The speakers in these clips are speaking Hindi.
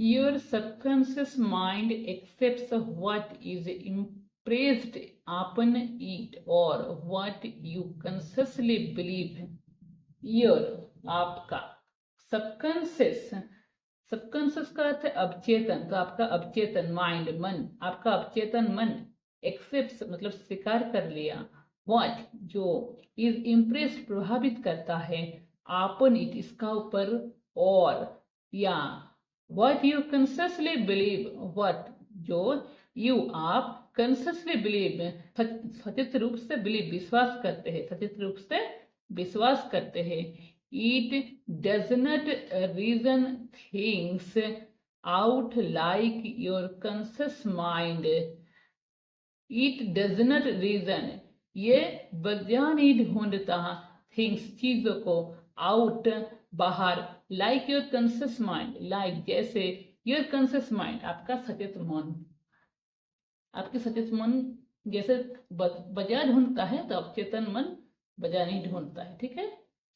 Your subconscious mind accepts what is impressed upon it or what you consciously believe. Your आपका सबकॉन्शियस, सबकॉन्शियस का अर्थ है अवचेतन, तो आपका अवचेतन माइंड मन, आपका अवचेतन मन एक्सेप्ट मतलब स्वीकार कर लिया, व्हाट जो इज इम्प्रेस प्रभावित करता है, आपन इट इसका ऊपर, और या what you consciously believe, what जो यू आप कंसियसली बिलीव सचेत रूप से बिलीव विश्वास करते हैं, सचेत रूप से विश्वास करते हैं. It does not reason things out like your conscious mind. It does not reason, ये वजह नहीं ढूंढता थिंग्स चीजों को, आउट बाहर, like your conscious mind, like जैसे योर कॉन्शियस माइंड आपका सचेत मन, आपके सचेत मन जैसे वजह ढूंढता है, तो अवचेतन मन वजह नहीं ढूंढता है. ठीक है.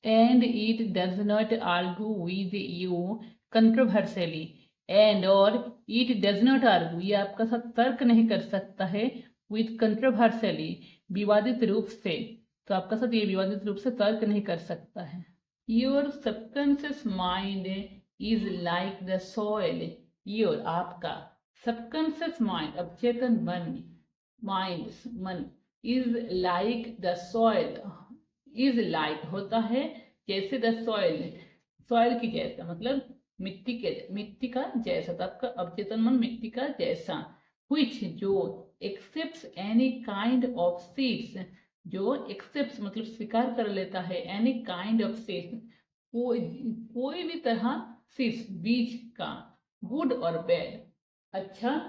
And it does not argue with you controversially, and और इट डज नॉट आर्ग्यू, ये आपका साथ तर्क नहीं कर सकता है, विद कंट्रोवर्शियली विवादित रूप से, तो आपका साथ ये विवादित रूप से तर्क नहीं कर सकता है. Your subconscious mind is like the soil, your आपका सबकॉन्शियस माइंड अवचेतन मन, माइंड मन, is like the soil, is like होता है जैसे द सॉइल, सॉइल की जैसा मतलब मिट्टी के, मिट्टी का जैसा, तो आपका अवचेतन मन मिट्टी का जैसा, which जो accepts any kind of seeds, जो एक्सेप्ट्स मतलब स्वीकार कर लेता है, एनी काइंड ऑफ सीड्स कोई भी तरह सीड्स बीज का, गुड और बैड अच्छा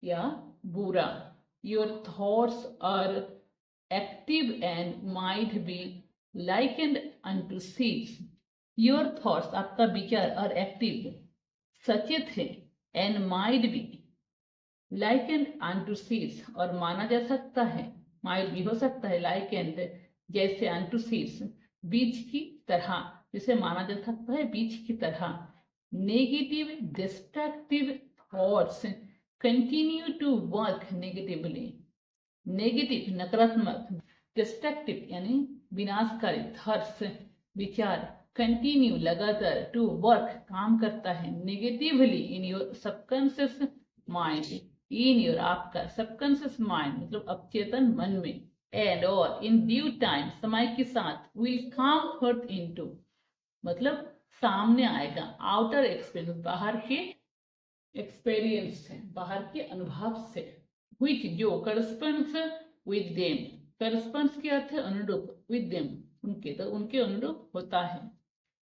या बुरा. Your thoughts are active and might be likened unto seeds. Your thoughts आपका विचार और एक्टिव सचेत है, and might be likened unto seeds और माना जा सकता है, might भी हो सकता है, likened जैसे unto seeds बीज की तरह, जिसे माना जा सकता है बीज की तरह. Negative destructive thoughts continue to work negatively. Negative नकारात्मक, डिस्ट्रक्टिव यानी विनाशकारी थॉट्स विचार, कंटिन्यू लगातार, टू वर्क काम करता है, negatively in your subconscious mind, in your आपका सबकॉन्शियस माइंड मतलब अवचेतन मन में, एंड और इन ड्यू टाइम समय के साथ, विल कम फॉर्थ इनटू मतलब सामने आएगा, आउटर एक्सपीरियंस बाहर के एक्सपीरियंस से, बाहर के अनुभव से, which जो corresponds with them, corresponds के अर्थ है अनुरूप, with them उनके, तो उनके अनुरूप होता है.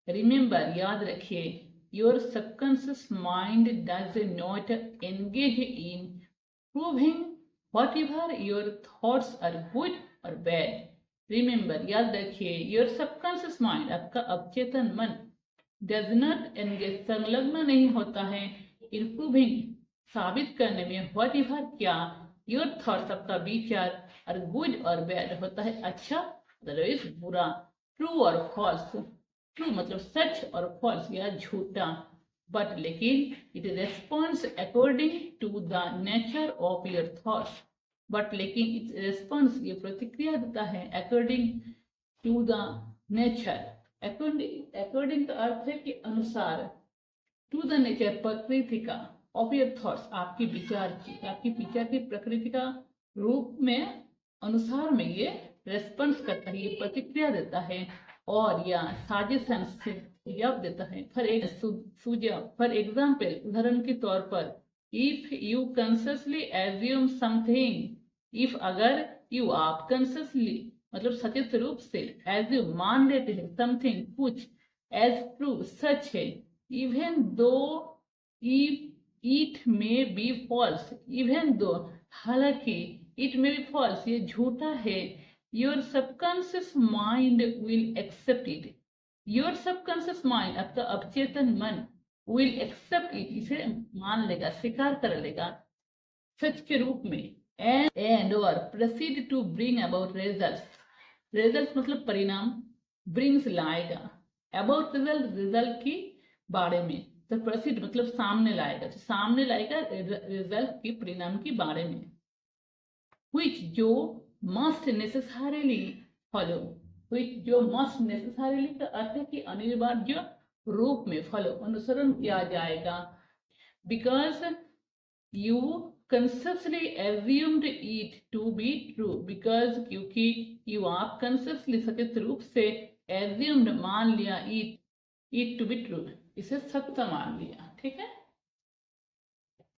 Remember याद रखिए, your subconscious mind does not engage in proving whatever your thoughts are good or bad. Remember याद रखिए, your subconscious mind आपका अवचेतन मन does not engage संलग्न नहीं होता है in proving साबित करने में, whatever क्या, योर थॉट्स आपका विचार, और गुड और बैड होता है अच्छा अदरवाइज बुरा, ट्रू और फॉल्स, ट्रू मतलब सच और फॉल्स या झूठा, बट लेकिन it responds according to the nature of your thoughts, but लेकिन इट रेस्पॉन्स ये प्रतिक्रिया देता है, according to the nature, according का अर्थ है कि अनुसार, टू द नेचर प्रकृति का, ऑफ योर थॉट्स आपके विचार की, आपकी विचार की प्रकृति का रूप में अनुसार में ये रेस्पॉन्स करता है, ये प्रतिक्रिया देता है, और या साजेशन सुझाव देता है. फॉर एग्जाम्पल उदाहरण के तौर पर, if you consciously assume something, if अगर यू आप कंसियसली मतलब सचेत रूप से, एज्यूम मान लेते हैं, समथिंग कुछ, एज ट्रू सच है, even though if it may be false, even though हालांकि, इट मे बी फॉल्स ये झूठा है, your subconscious mind will accept it, your subconscious mind आपका अवचेतन मन विल एक्सेप्ट इट इसे मान लेगा, स्वीकार कर लेगा सच के रूप में, एंड और proceed to bring about result, result मतलब परिणाम, ब्रिंग्स लाएगा, अबाउट रिजल्ट रिजल्ट की बारे में, द प्रोसीड मतलब सामने लाएगा, तो सामने लाएगा रिजल्ट के परिणाम के बारे में। which जो must necessarily follow, which जो must necessarily का अर्थ है कि अनिवार्य रूप में follow अनुसरण किया जाएगा, because you consciously assumed it to be true, because क्योंकि you आप consciously सचेत रूप से assumed मान लिया it to be true, इसे सत्य मान लिया, ठीक है।